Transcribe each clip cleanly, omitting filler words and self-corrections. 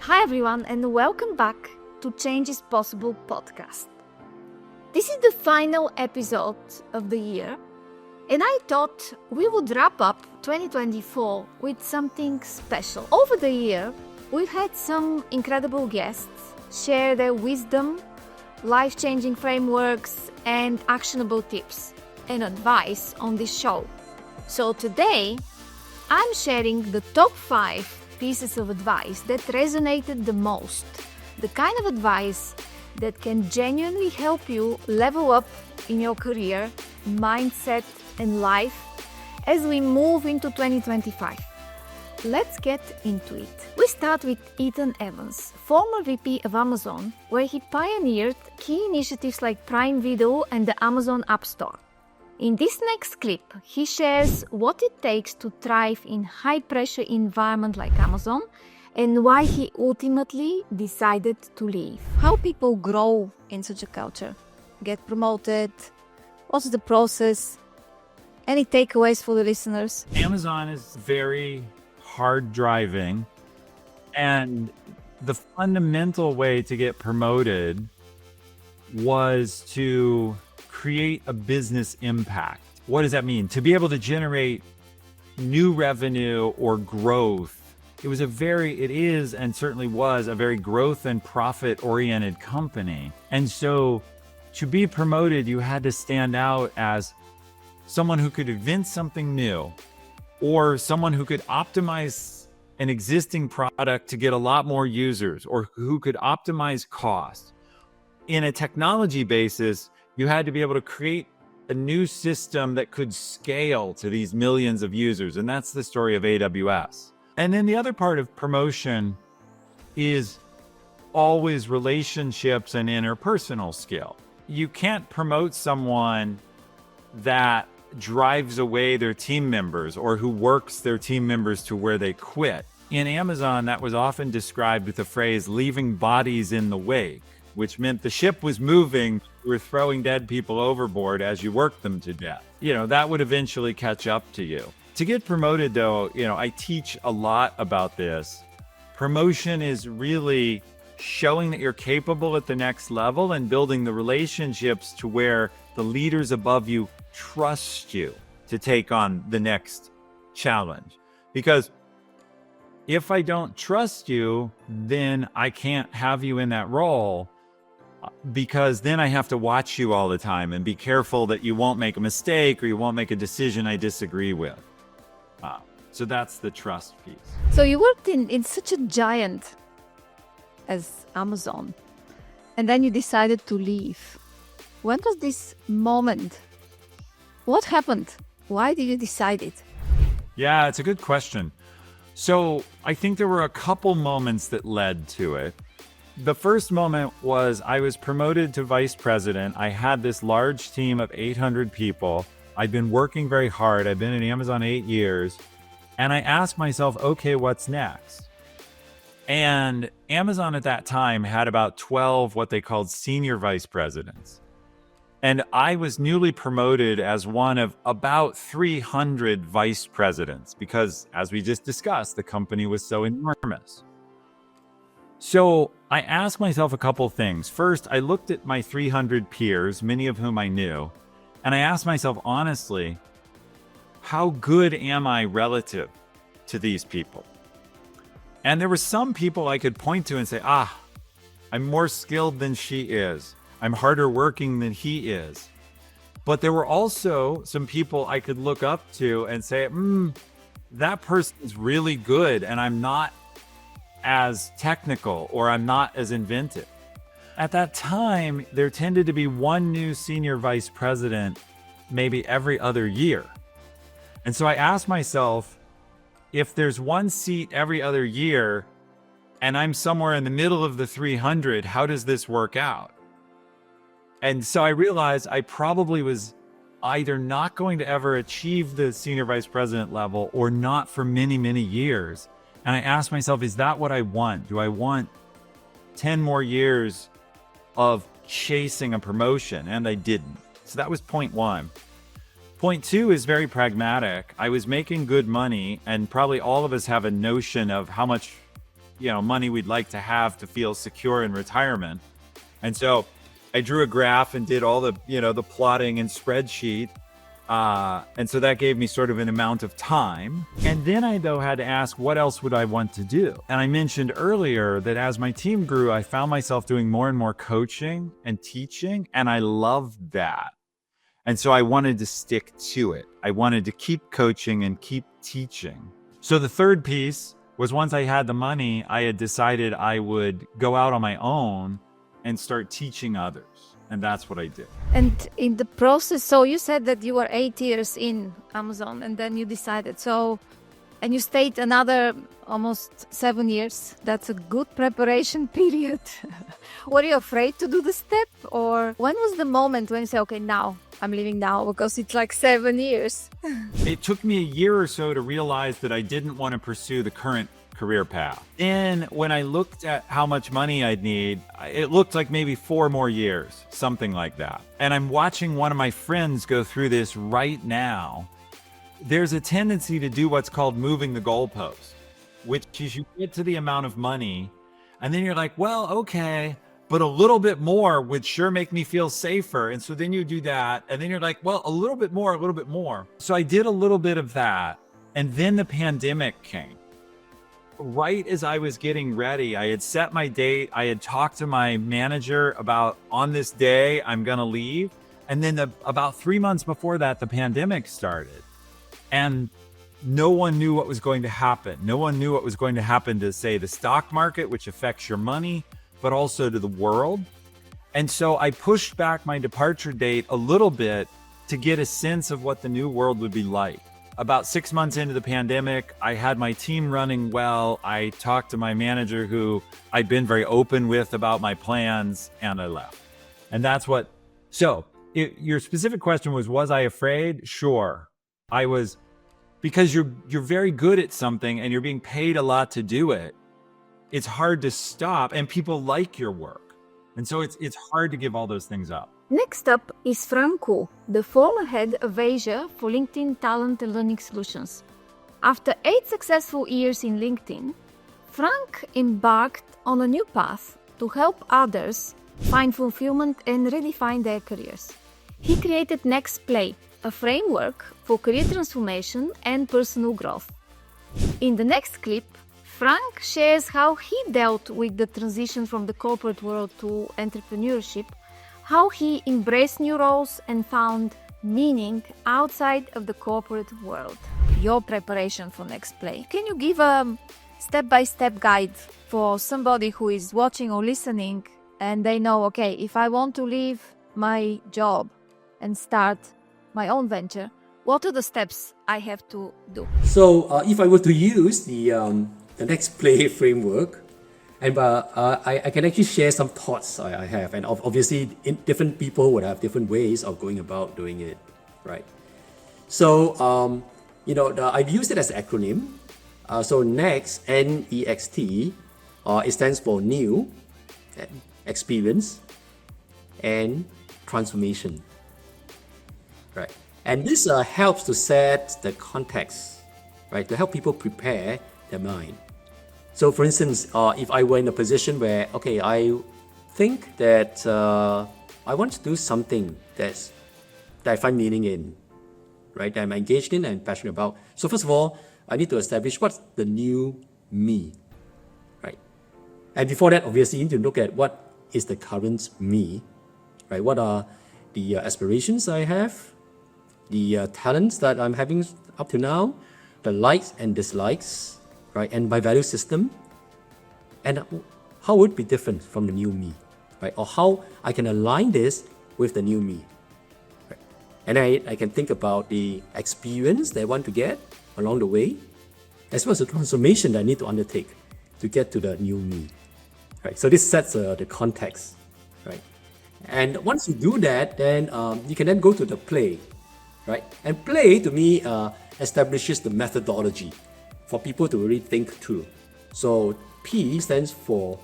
Hi everyone, and welcome back to Change is Possible podcast. This is the final episode of the year, and I thought we would wrap up 2024 with something special. Over the year, we've had some incredible guests share their wisdom, life-changing frameworks, and actionable tips and advice on this show. So today, I'm sharing the top 5 pieces of advice that resonated the most, the kind of advice that can genuinely help you level up in your career, mindset, and life as we move into 2025. Let's get into it. We start with Ethan Evans, former VP of Amazon, where he pioneered key initiatives like Prime Video and the Amazon App Store. In this next clip, he shares what it takes to thrive in high-pressure environment like Amazon and why he ultimately decided to leave. How people grow in such a culture, get promoted, what's the process, any takeaways for the listeners? Amazon is very hard driving, and the fundamental way to get promoted was to create a business impact. What does that mean? To be able to generate new revenue or growth. It is and certainly was a very growth and profit oriented company. And so to be promoted, you had to stand out as someone who could invent something new, or someone who could optimize an existing product to get a lot more users, or who could optimize costs. In a technology basis, you had to be able to create a new system that could scale to these millions of users. And that's the story of AWS. And then the other part of promotion is always relationships and interpersonal skill. You can't promote someone that drives away their team members or who works their team members to where they quit. In Amazon, that was often described with the phrase leaving bodies in the wake, which meant the ship was moving, you were throwing dead people overboard as you worked them to death. That would eventually catch up to you. To get promoted though, I teach a lot about this. Promotion is really showing that you're capable at the next level and building the relationships to where the leaders above you trust you to take on the next challenge. Because if I don't trust you, then I can't have you in that role, because then I have to watch you all the time and be careful that you won't make a mistake or you won't make a decision I disagree with. So that's the trust piece. So you worked in such a giant as Amazon, and then you decided to leave. When was this moment? What happened? Why did you decide it? Yeah, it's a good question. So I think there were a couple moments that led to it. The first moment was I was promoted to vice president. I had this large team of 800 people. I'd been working very hard. I've been at Amazon 8 years. And I asked myself, okay, what's next? And Amazon at that time had about 12 what they called senior vice presidents. And I was newly promoted as one of about 300 vice presidents because, as we just discussed, the company was so enormous. So I asked myself a couple things. First, I looked at my 300 peers, many of whom I knew, and I asked myself honestly, how good am I relative to these people? And there were some people I could point to and say, I'm more skilled than she is. I'm harder working than he is. But there were also some people I could look up to and say, that person's really good and I'm not as technical or I'm not as inventive. At that time, there tended to be one new senior vice president maybe every other year. And so I asked myself, if there's one seat every other year and I'm somewhere in the middle of the 300, how does this work out? And so I realized I probably was either not going to ever achieve the senior vice president level or not for many, many years. And I asked myself, is that what I want? Do I want 10 more years of chasing a promotion? And I didn't. So that was point one. Point two is very pragmatic. I was making good money, and probably all of us have a notion of how much money we'd like to have to feel secure in retirement. And so I drew a graph and did all the, the plotting and spreadsheet. And so that gave me sort of an amount of time. And then I, though, had to ask, what else would I want to do? And I mentioned earlier that as my team grew, I found myself doing more and more coaching and teaching, and I loved that. And so I wanted to stick to it. I wanted to keep coaching and keep teaching. So the third piece was, once I had the money, I had decided I would go out on my own and start teaching others. And that's what I did. And in the process, so you said that you were 8 years in Amazon and then you decided. And you stayed another almost 7 years. That's a good preparation period. Were you afraid to do the step? Or when was the moment when you say, okay, now I'm leaving now, because it's like 7 years? It took me a year or so to realize that I didn't want to pursue the current career path. Then when I looked at how much money I'd need, it looked like maybe 4 more years, something like that. And I'm watching one of my friends go through this right now. There's a tendency to do what's called moving the goalpost, which is you get to the amount of money and then you're like, well, okay, but a little bit more would sure make me feel safer. And so then you do that. And then you're like, well, a little bit more, a little bit more. So I did a little bit of that. And then the pandemic came. Right as I was getting ready, I had set my date. I had talked to my manager about, on this day, I'm going to leave. And then about 3 months before that, the pandemic started. And no one knew what was going to happen. No one knew what was going to happen to, say, the stock market, which affects your money, but also to the world. And so I pushed back my departure date a little bit to get a sense of what the new world would be like. About 6 months into the pandemic, I had my team running well. I talked to my manager, who I'd been very open with about my plans, and I left. And that's what, so your specific question was I afraid? Sure. I was, because you're very good at something and you're being paid a lot to do it. It's hard to stop, and people like your work. And so it's hard to give all those things up. Next up is Franco, the former head of Asia for LinkedIn Talent and Learning Solutions. After 8 successful years in LinkedIn, Frank embarked on a new path to help others find fulfillment and redefine their careers. He created NextPlay, a framework for career transformation and personal growth. In the next clip, Frank shares how he dealt with the transition from the corporate world to entrepreneurship, how he embraced new roles and found meaning outside of the corporate world. Your preparation for NextPlay. Can you give a step-by-step guide for somebody who is watching or listening and they know, okay, if I want to leave my job and start my own venture, what are the steps I have to do? So if I were to use the NextPlay framework, and I can actually share some thoughts I have, and obviously different people would have different ways of going about doing it, right? So I've used it as an acronym. So Next, N-E-X-T, it stands for new, experience, and transformation, right? And this helps to set the context, right? To help people prepare their mind. So for instance, if I were in a position where, okay, I think that I want to do something that I find meaning in, right? That I'm engaged in and passionate about. So first of all, I need to establish what's the new me, right? And before that, obviously, you need to look at what is the current me, right? What are the aspirations I have, the talents that I'm having up to now, the likes and dislikes, right? And my value system, and how would it be different from the new me, right? Or how I can align this with the new me, right? And I can think about the experience that I want to get along the way, as well as the transformation that I need to undertake to get to the new me, right? So this sets the context, right? And once you do that, then you can then go to the play, right? And play, to me, establishes the methodology for people to really think through. So P stands for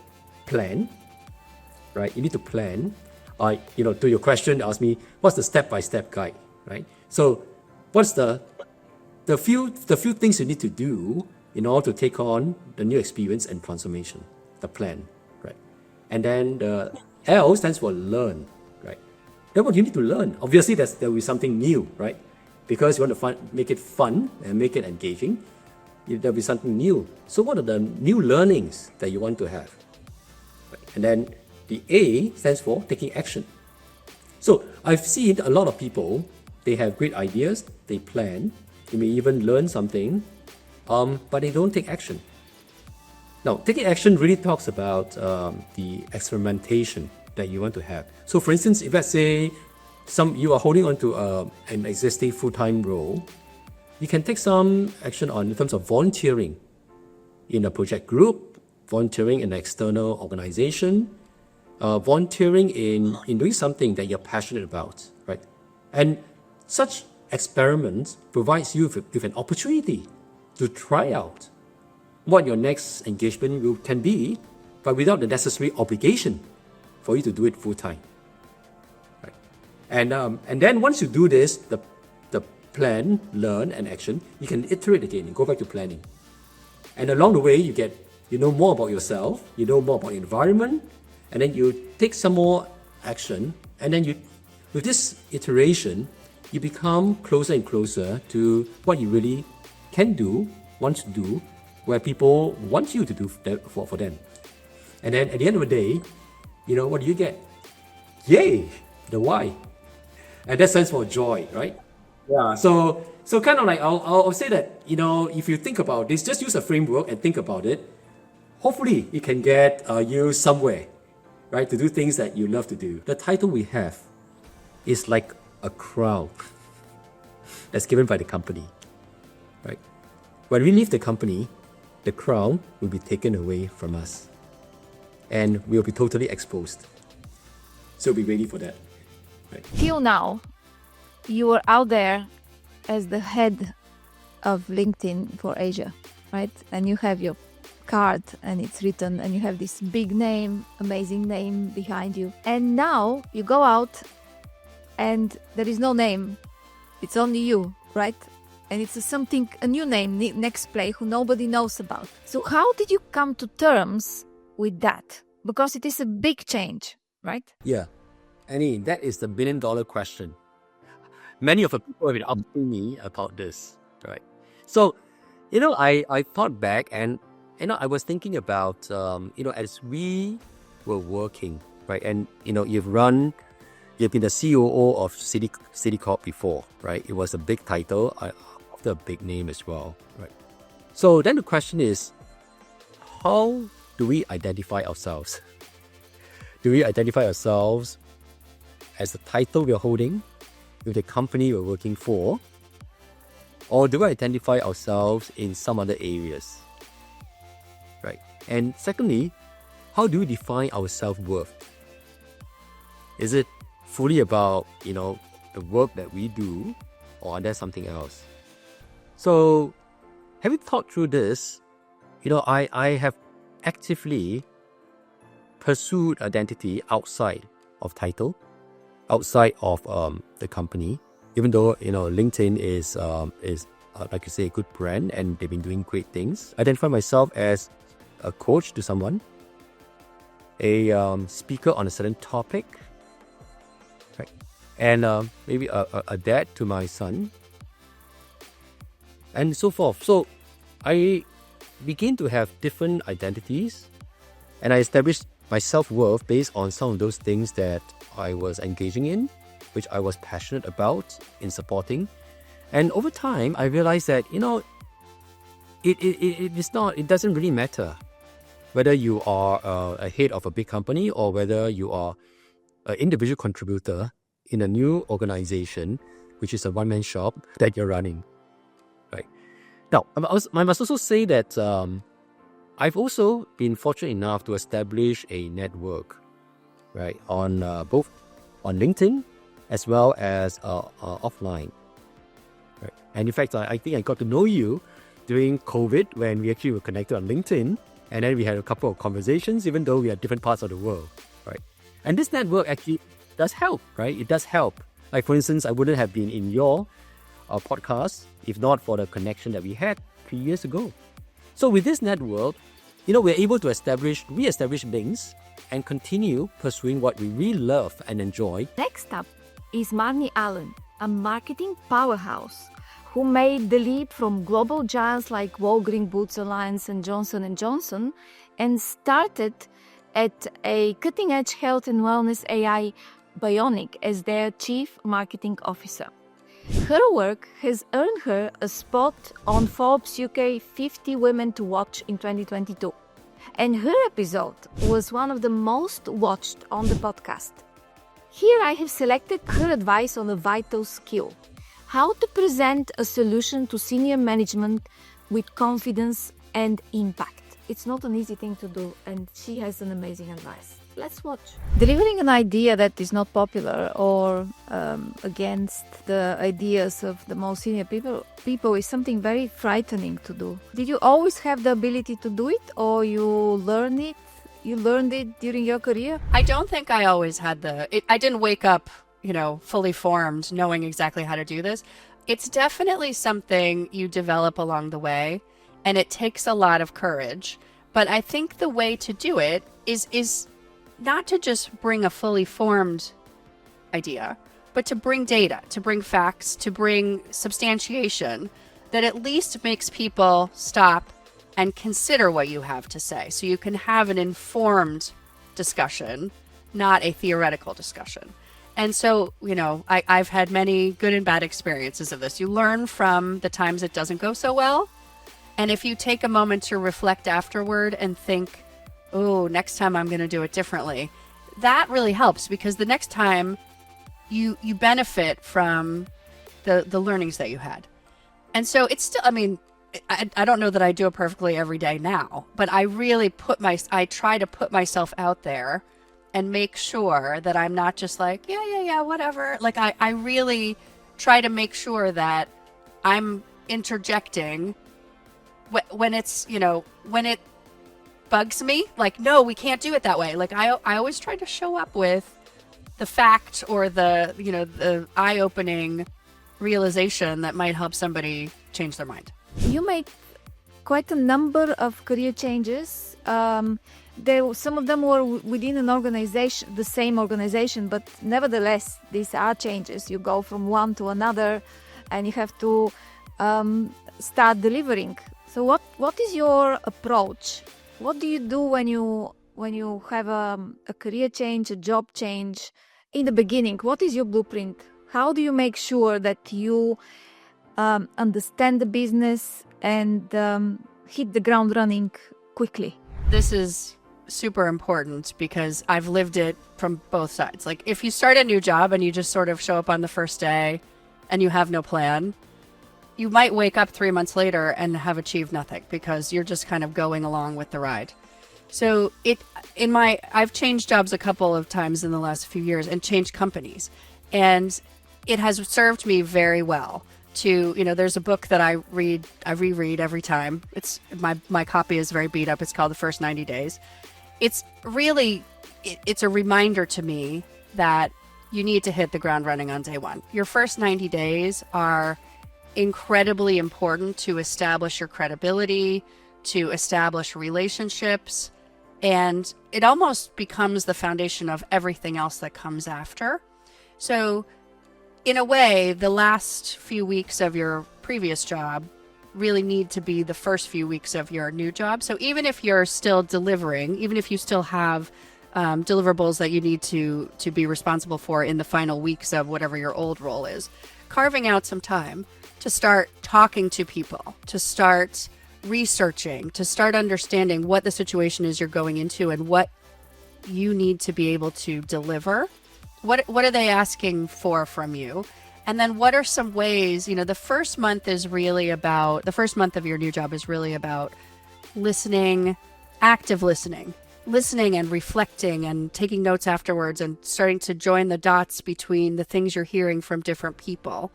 plan, right? You need to plan. To your question, ask me, what's the step-by-step guide, right? So what's the few things you need to do in order to take on the new experience and transformation, the plan, right? And then the L stands for learn, right? Then what you need to learn? Obviously, there will be something new, right? Because you want to make it fun and make it engaging, there'll be something new. So what are the new learnings that you want to have? Right? And then the A stands for taking action. So I've seen a lot of people, they have great ideas, they plan, they may even learn something, but they don't take action. Now, taking action really talks about the experimentation that you want to have. So for instance, if let's say you are holding on to an existing full-time role, you can take some action in terms of volunteering in a project group, volunteering in an external organization, volunteering in doing something that you're passionate about, right? And such experiments provides you with an opportunity to try out what your next engagement can be, but without the necessary obligation for you to do it full time. Right? And then once you do this, the plan, learn, and action, you can iterate again and go back to planning. And along the way, you know more about yourself, you know more about the environment, and then you take some more action, and then with this iteration, you become closer and closer to what you really can do, want to do, where people want you to do for them. And then at the end of the day, what do you get? Yay! The why. And that stands for joy, right? Yeah. So kind of like I'll say that, if you think about this, just use a framework and think about it. Hopefully it can get you somewhere, right? To do things that you love to do. The title we have is like a crown that's given by the company, right? When we leave the company, the crown will be taken away from us and we'll be totally exposed. So be ready for that. Right? Till now, you were out there as the head of LinkedIn for Asia, right? And you have your card and it's written and you have this big name, amazing name behind you. And now you go out and there is no name. It's only you, right? And it's a new name, NextPlay, who nobody knows about. So how did you come to terms with that? Because it is a big change, right? Yeah. Annie, that is the $1 billion question. Many of the people have been asking me about this, right? So, I thought back and, I was thinking about, as we were working, right? And, you've been the COO of Citicorp before, right? It was a big title, after a big name as well, right? So then the question is, how do we identify ourselves? Do we identify ourselves as the title we're holding, with the company we're working for, or do we identify ourselves in some other areas, right? And secondly, how do we define our self-worth? Is it fully about, the work that we do, or are there something else? So, having thought through this, I have actively pursued identity outside of title, outside of the company, even though LinkedIn is like you say, a good brand and they've been doing great things. I identify myself as a coach to someone, a speaker on a certain topic, right? And maybe a dad to my son, and so forth. So I begin to have different identities, and I established my self-worth based on some of those things that I was engaging in, which I was passionate about in supporting. And over time, I realized that, it doesn't really matter whether you are a head of a big company or whether you are an individual contributor in a new organization, which is a one-man shop that you're running, right? Now, I must also say that I've also been fortunate enough to establish a network, right, on both on LinkedIn as well as offline. Right? And in fact, I think I got to know you during COVID when we actually were connected on LinkedIn, and then we had a couple of conversations, even though we are different parts of the world, right? And this network actually does help, right? It does help. Like for instance, I wouldn't have been in your podcast if not for the connection that we had 3 years ago, So with this network, we're able to re-establish links and continue pursuing what we really love and enjoy. Next up is Marnie Allen, a marketing powerhouse who made the leap from global giants like Walgreens Boots Alliance and Johnson & Johnson and started at a cutting-edge health and wellness AI Bionic as their chief marketing officer. Her work has earned her a spot on Forbes UK 50 Women to Watch in 2022. And her episode was one of the most watched on the podcast. Here I have selected her advice on a vital skill: how to present a solution to senior management with confidence and impact. It's not an easy thing to do, and she has an amazing advice. Let's watch. Delivering an idea that is not popular or against the ideas of the most senior people is something very frightening to do. Did you always have the ability to do it, or you learned it? You learned it during your career? I don't think I always had I didn't wake up, fully formed, knowing exactly how to do this. It's definitely something you develop along the way, and it takes a lot of courage. But I think the way to do it is not to just bring a fully formed idea, but to bring data, to bring facts, to bring substantiation that at least makes people stop and consider what you have to say. So you can have an informed discussion, not a theoretical discussion. And so, I've had many good and bad experiences of this. You learn from the times it doesn't go so well. And if you take a moment to reflect afterward and think, oh, next time I'm going to do it differently, that really helps, because the next time you benefit from the learnings that you had. And so it's still, I don't know that I do it perfectly every day now, but I really I try to put myself out there and make sure that I'm not just like, yeah, whatever. Like I really try to make sure that I'm interjecting when it's, when it bugs me, like, no, we can't do it that way. Like I always try to show up with the fact or the eye-opening realization that might help somebody change their mind. You made quite a number of career changes. Some of them were within an organization, the same organization, but nevertheless, these are changes. You go from one to another, and you have to start delivering. So, what is your approach? What do you do when you have a career change, a job change in the beginning? What is your blueprint? How do you make sure that you understand the business and hit the ground running quickly? This is super important because I've lived it from both sides. Like if you start a new job and you just sort of show up on the first day and you have no plan, you might wake up 3 months later and have achieved nothing because you're just kind of going along with the ride. So I've changed jobs a couple of times in the last few years and changed companies. And it has served me very well to, there's a book that I reread every time. It's my copy is very beat up. It's called The First 90 Days. It's really, it's a reminder to me that you need to hit the ground running on day one. Your first 90 days are incredibly important to establish your credibility, to establish relationships, and it almost becomes the foundation of everything else that comes after. So in a way, the last few weeks of your previous job really need to be the first few weeks of your new job. So even if you're still delivering, even if you still have deliverables that you need to be responsible for in the final weeks of whatever your old role is, carving out some time to start talking to people, to start researching, to start understanding what the situation is you're going into and what you need to be able to deliver. What are they asking for from you? And then what are some ways, the first month of your new job is really about listening, active listening and reflecting and taking notes afterwards and starting to join the dots between the things you're hearing from different people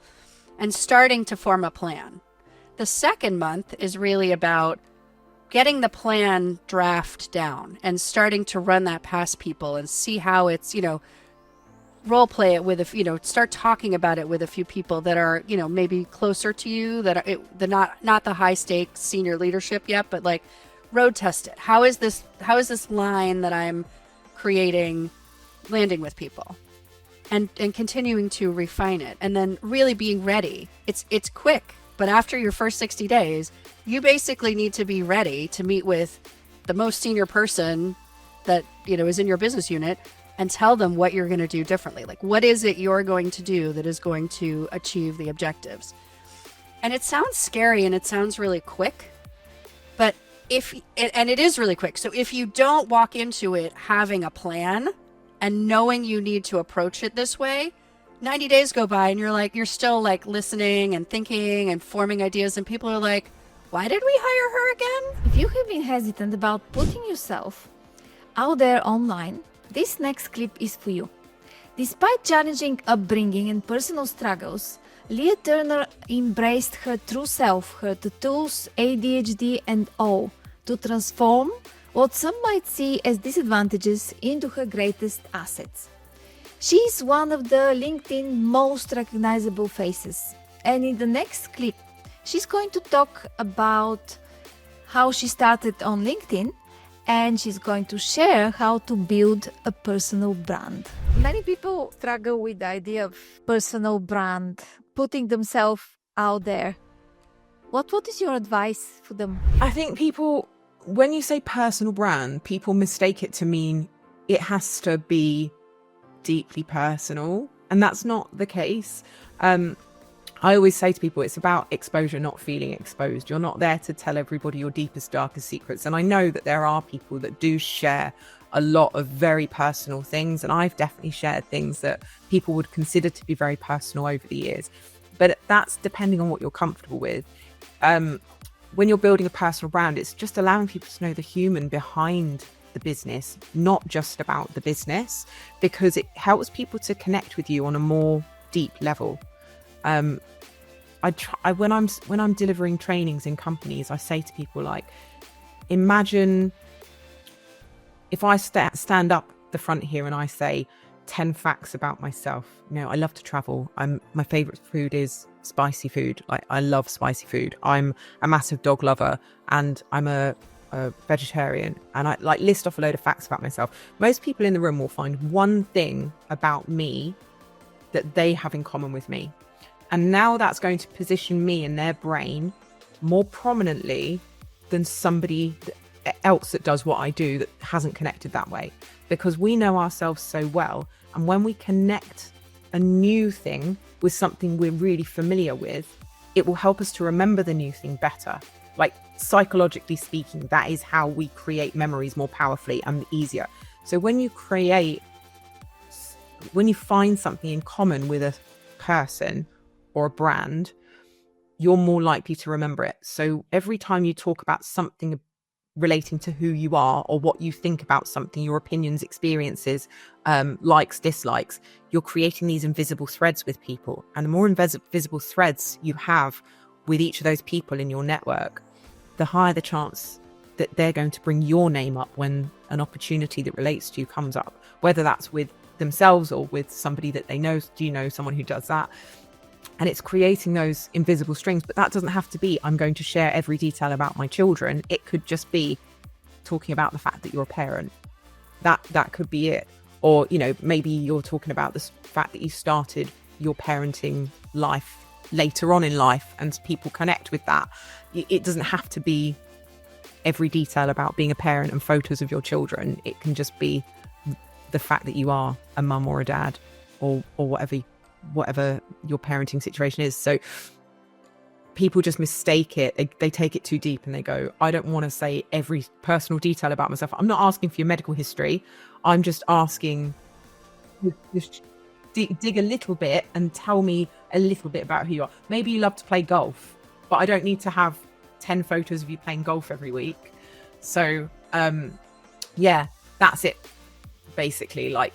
and starting to form a plan. The second month is really about getting the plan draft down and starting to run that past people and see how it's, role play it with start talking about it with a few people that are, maybe closer to you, that are not the high stakes senior leadership yet, but like road test it. How is this line that I'm creating landing with people? And continuing to refine it, and then really being ready. It's quick, but after your first 60 days, you basically need to be ready to meet with the most senior person that is in your business unit and tell them what you're going to do differently. Like, what is it you're going to do that is going to achieve the objectives? And it sounds scary and it sounds really quick, but it is really quick. So if you don't walk into it having a plan and knowing you need to approach it this way, 90 days go by and you're still like listening and thinking and forming ideas, and people are like, why did we hire her again? If you have been hesitant about putting yourself out there online, this next clip is for you. Despite challenging upbringing and personal struggles, Leah Turner embraced her true self, her tattoos, ADHD and all, to transform what some might see as disadvantages into her greatest assets. She is one of the LinkedIn most recognizable faces, and in the next clip, she's going to talk about how she started on LinkedIn, and she's going to share how to build a personal brand. Many people struggle with the idea of personal brand, putting themselves out there. What is your advice for them? I think people, when you say personal brand, people mistake it to mean it has to be deeply personal, and that's not the case. I always say to people, it's about exposure, not feeling exposed. You're not there to tell everybody your deepest, darkest secrets. And I know that there are people that do share a lot of very personal things, and I've definitely shared things that people would consider to be very personal over the years. But that's depending on what you're comfortable with. When you're building a personal brand, it's just allowing people to know the human behind the business, not just about the business, because it helps people to connect with you on a more deep level. When I'm delivering trainings in companies, I say to people, like, imagine if I stand up the front here and I say 10 facts about myself. I love to travel. My favorite food is spicy food. Like, I love spicy food. I'm a massive dog lover, and I'm a vegetarian, and I list off a load of facts about myself. Most people in the room will find one thing about me that they have in common with me. And now that's going to position me in their brain more prominently than somebody else that does what I do that hasn't connected that way, because we know ourselves so well. And when we connect a new thing with something we're really familiar with, it will help us to remember the new thing better. Like, psychologically speaking, that is how we create memories more powerfully and easier. So when you find something in common with a person or a brand, you're more likely to remember it. So every time you talk about something relating to who you are or what you think about something, your opinions, experiences, likes, dislikes, you're creating these invisible threads with people. And the more invisible threads you have with each of those people in your network, the higher the chance that they're going to bring your name up when an opportunity that relates to you comes up, whether that's with themselves or with somebody that they know. Do you know someone who does that? And it's creating those invisible strings. But that doesn't have to be, I'm going to share every detail about my children. It could just be talking about the fact that you're a parent. That could be it. Or, maybe you're talking about the fact that you started your parenting life later on in life, and people connect with that. It doesn't have to be every detail about being a parent and photos of your children. It can just be the fact that you are a mum or a dad, or whatever your parenting situation is. So people just mistake it. They take it too deep and they go, I don't want to say every personal detail about myself. I'm not asking for your medical history. I'm just asking, just dig a little bit and tell me a little bit about who you are. Maybe you love to play golf, but I don't need to have 10 photos of you playing golf every week. So that's it. Basically, like,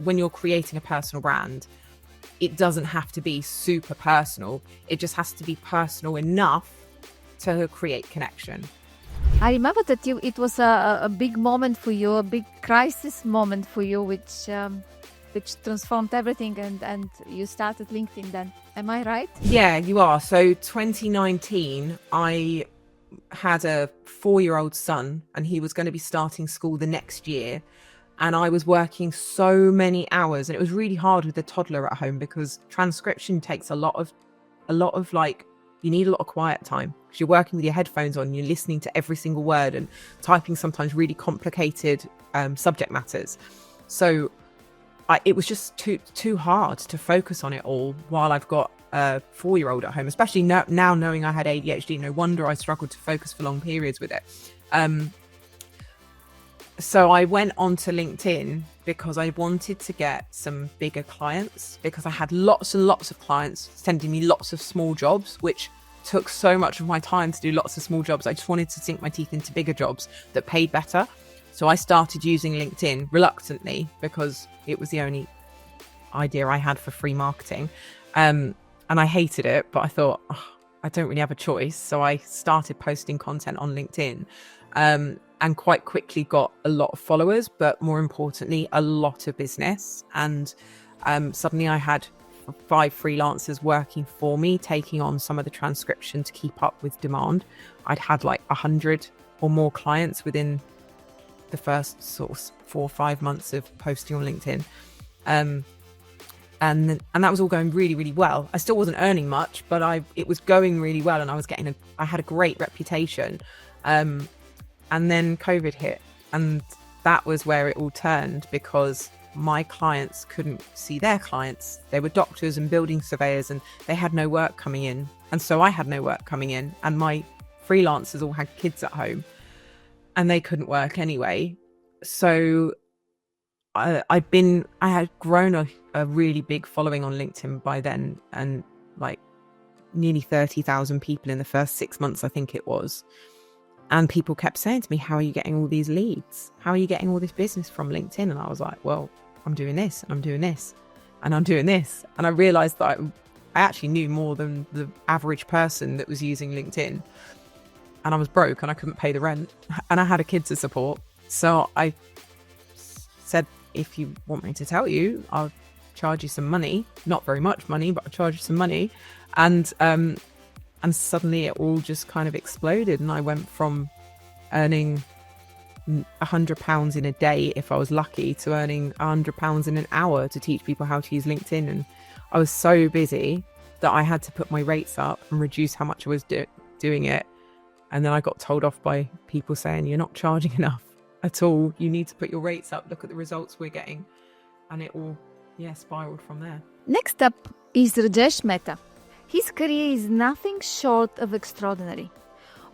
when you're creating a personal brand, it doesn't have to be super personal. It just has to be personal enough to create connection. I remember that it was a big moment for you, a big crisis moment for you, which which transformed everything, and you started LinkedIn then. Am I right? Yeah, you are. So 2019, I had a 4-year-old son, and he was going to be starting school the next year. And I was working so many hours, and it was really hard with a toddler at home because transcription takes a lot of like, you need a lot of quiet time because you're working with your headphones on, you're listening to every single word and typing sometimes really complicated subject matters. So it was just too hard to focus on it all while I've got a 4-year-old at home, especially now knowing I had ADHD. No wonder I struggled to focus for long periods with it. So I went onto LinkedIn because I wanted to get some bigger clients, because I had lots and lots of clients sending me lots of small jobs, which took so much of my time to do lots of small jobs. I just wanted to sink my teeth into bigger jobs that paid better. So I started using LinkedIn reluctantly because it was the only idea I had for free marketing. And I hated it, but I thought, I don't really have a choice. So I started posting content on LinkedIn. And quite quickly got a lot of followers, but more importantly, a lot of business. And suddenly I had 5 freelancers working for me, taking on some of the transcription to keep up with demand. I'd had like 100 or more clients within the first sort of 4 or 5 months of posting on LinkedIn. And that was all going really, really well. I still wasn't earning much, but it was going really well, and I had a great reputation. And then COVID hit, and that was where it all turned, because my clients couldn't see their clients. They were doctors and building surveyors, and they had no work coming in. And so I had no work coming in, and my freelancers all had kids at home and they couldn't work anyway. So I had grown a really big following on LinkedIn by then, and like nearly 30,000 people in the first 6 months, I think it was. And people kept saying to me, how are you getting all these leads? How are you getting all this business from LinkedIn? And I was like, well, I'm doing this, and I'm doing this, and I'm doing this. And I realized that I actually knew more than the average person that was using LinkedIn. And I was broke and I couldn't pay the rent, and I had a kid to support. So I said, if you want me to tell you, I'll charge you some money. Not very much money, but I'll charge you some money. And suddenly it all just kind of exploded. And I went from earning £100 in a day, if I was lucky, to earning £100 in an hour to teach people how to use LinkedIn. And I was so busy that I had to put my rates up and reduce how much I was doing it. And then I got told off by people saying, you're not charging enough at all. You need to put your rates up. Look at the results we're getting. And it all, spiraled from there. Next up is Rajesh Mehta. His career is nothing short of extraordinary.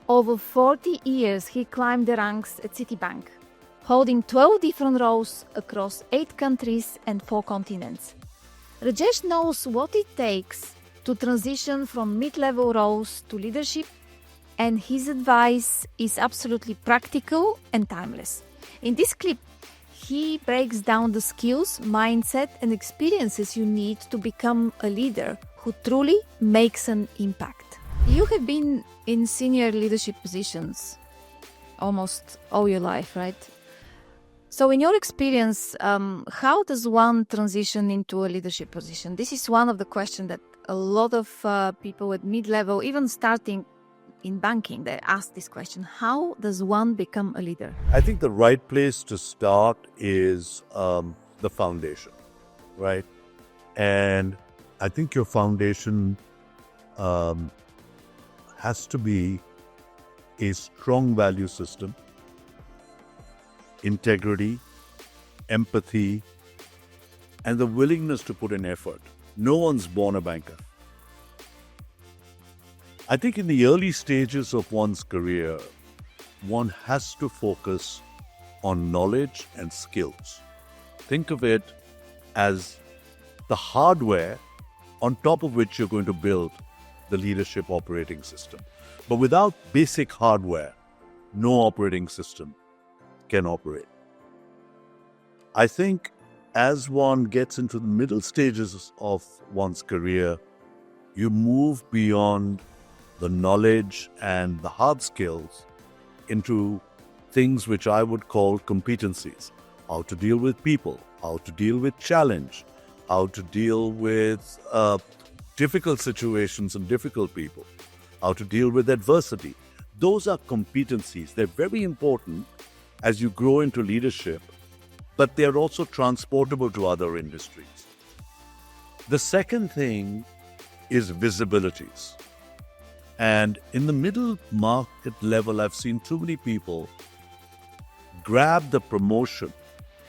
Over 40 years, he climbed the ranks at Citibank, holding 12 different roles across 8 countries and 4 continents. Rajesh knows what it takes to transition from mid-level roles to leadership, and his advice is absolutely practical and timeless. In this clip, he breaks down the skills, mindset, and experiences you need to become a leader who truly makes an impact. You have been in senior leadership positions almost all your life, right? So in your experience, how does one transition into a leadership position? This is one of the questions that a lot of people at mid-level, even starting in banking, they ask this question: how does one become a leader? I think the right place to start is the foundation, right? And I think your foundation has to be a strong value system, integrity, empathy, and the willingness to put in effort. No one's born a banker. I think in the early stages of one's career, one has to focus on knowledge and skills. Think of it as the hardware on top of which you're going to build the leadership operating system. But without basic hardware, no operating system can operate. I think as one gets into the middle stages of one's career, you move beyond the knowledge and the hard skills into things which I would call competencies. how to deal with people, how to deal with challenge, how to deal with difficult situations and difficult people, how to deal with adversity. Those are competencies. They're very important as you grow into leadership, but they're also transportable to other industries. The second thing is visibilities. And in the middle market level, I've seen too many people grab the promotion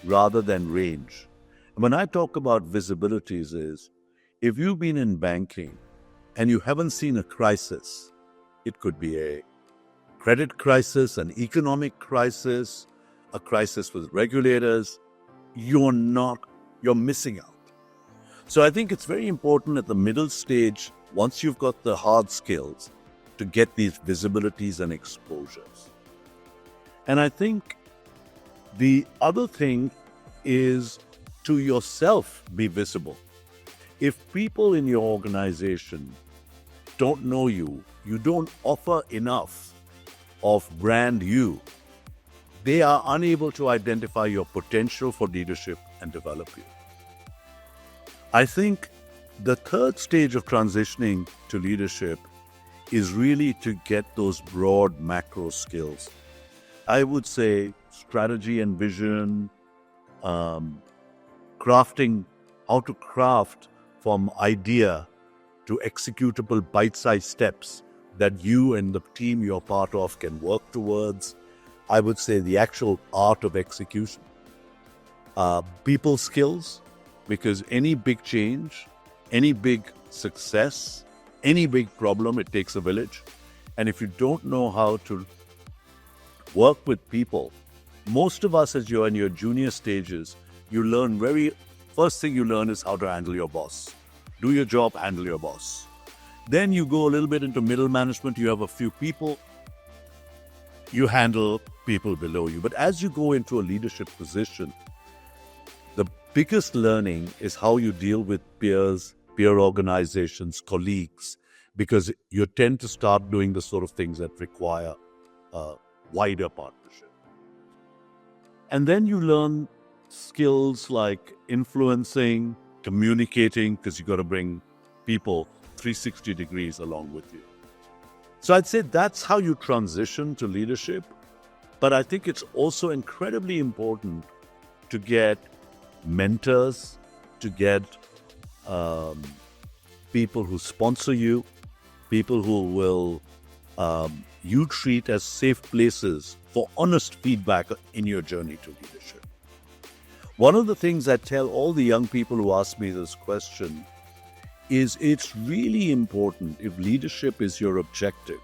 rather than range. And when I talk about visibilities is, if you've been in banking and you haven't seen a crisis, it could be a credit crisis, an economic crisis, a crisis with regulators, you're missing out. So I think it's very important at the middle stage, once you've got the hard skills, to get these visibilities and exposures. And I think the other thing is to yourself be visible. If people in your organization don't know you, you don't offer enough of brand you, they are unable to identify your potential for leadership and develop you. I think the third stage of transitioning to leadership is really to get those broad macro skills. I would say strategy and vision, crafting, how to craft from idea to executable bite-sized steps that you and the team you're part of can work towards. I would say the actual art of execution. People skills, because any big change, any big success, any big problem, it takes a village. And if you don't know how to work with people, most of us as you're in your junior stages, you learn first thing you learn is how to handle your boss. Do your job, handle your boss. Then you go a little bit into middle management, you have a few people, you handle people below you. But as you go into a leadership position, the biggest learning is how you deal with peers, peer organizations, colleagues, because you tend to start doing the sort of things that require wider partnership. And then you learn skills like influencing, communicating, because you got to bring people 360 degrees along with you. So I'd say that's how you transition to leadership. But I think it's also incredibly important to get mentors, to get people who sponsor you, people who will you treat as safe places for honest feedback in your journey to leadership. One of the things I tell all the young people who ask me this question is it's really important, if leadership is your objective,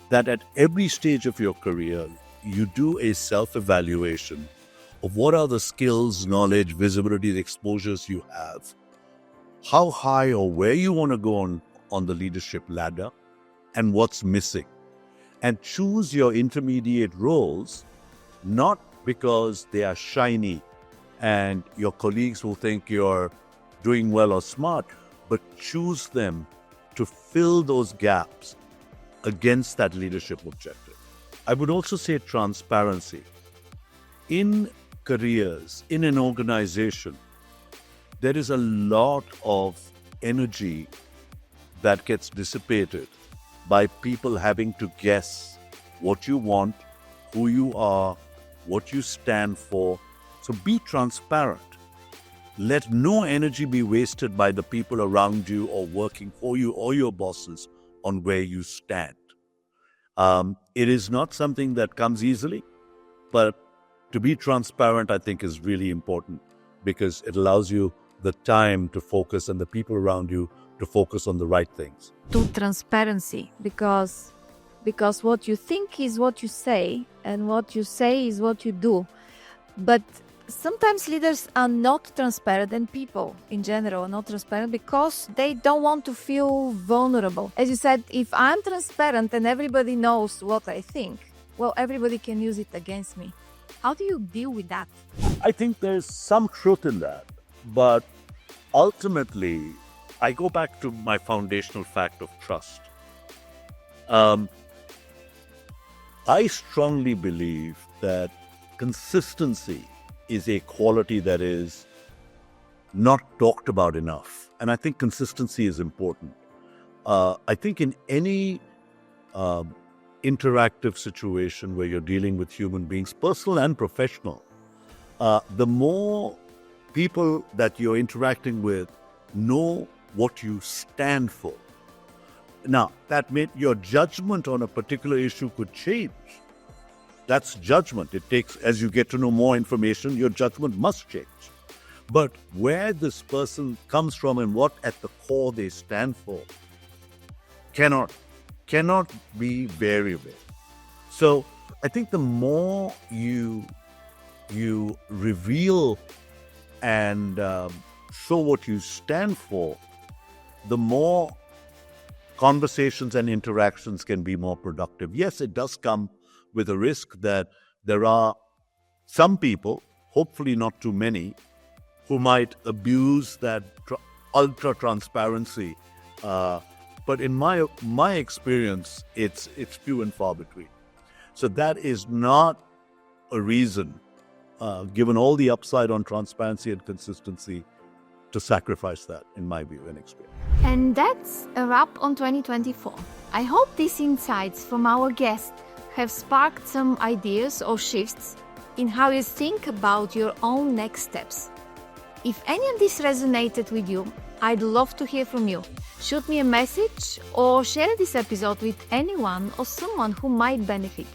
that at every stage of your career, you do a self-evaluation of what are the skills, knowledge, visibility, exposures you have, how high or where you want to go on the leadership ladder, and what's missing. And choose your intermediate roles, not because they are shiny and your colleagues will think you're doing well or smart, but choose them to fill those gaps against that leadership objective. I would also say transparency. In careers, in an organization, there is a lot of energy that gets dissipated by people having to guess what you want, who you are, what you stand for. So be transparent. Let no energy be wasted by the people around you or working for you or your bosses on where you stand. It is not something that comes easily, but to be transparent, I think, is really important because it allows you the time to focus and the people around you to focus on the right things. To transparency, because what you think is what you say, and what you say is what you do. But sometimes leaders are not transparent, and people in general are not transparent because they don't want to feel vulnerable. As you said, if I'm transparent and everybody knows what I think, well, everybody can use it against me. How do you deal with that? I think there's some truth in that, but ultimately, I go back to my foundational fact of trust. I strongly believe that consistency is a quality that is not talked about enough. And I think consistency is important. I think in any interactive situation where you're dealing with human beings, personal and professional, the more people that you're interacting with know what you stand for. Now, that meant your judgment on a particular issue could change. That's judgment. It takes, as you get to know more information, your judgment must change. But where this person comes from and what at the core they stand for cannot be variable. So I think the more you reveal and show what you stand for, the more conversations and interactions can be more productive. Yes, it does come with a risk that there are some people, hopefully not too many, who might abuse that ultra transparency. But in my experience, it's few and far between. So that is not a reason, given all the upside on transparency and consistency, to sacrifice that, in my view and experience. And that's a wrap on 2024. I hope these insights from our guests have sparked some ideas or shifts in how you think about your own next steps. If any of this resonated with you, I'd love to hear from you. Shoot me a message or share this episode with anyone or someone who might benefit.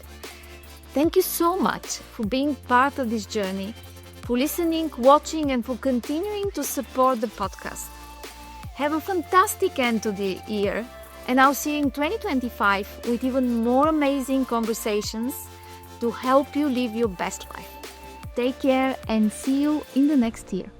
Thank you so much for being part of this journey, for listening, watching, and for continuing to support the podcast. Have a fantastic end to the year, and I'll see you in 2025 with even more amazing conversations to help you live your best life. Take care and see you in the next year.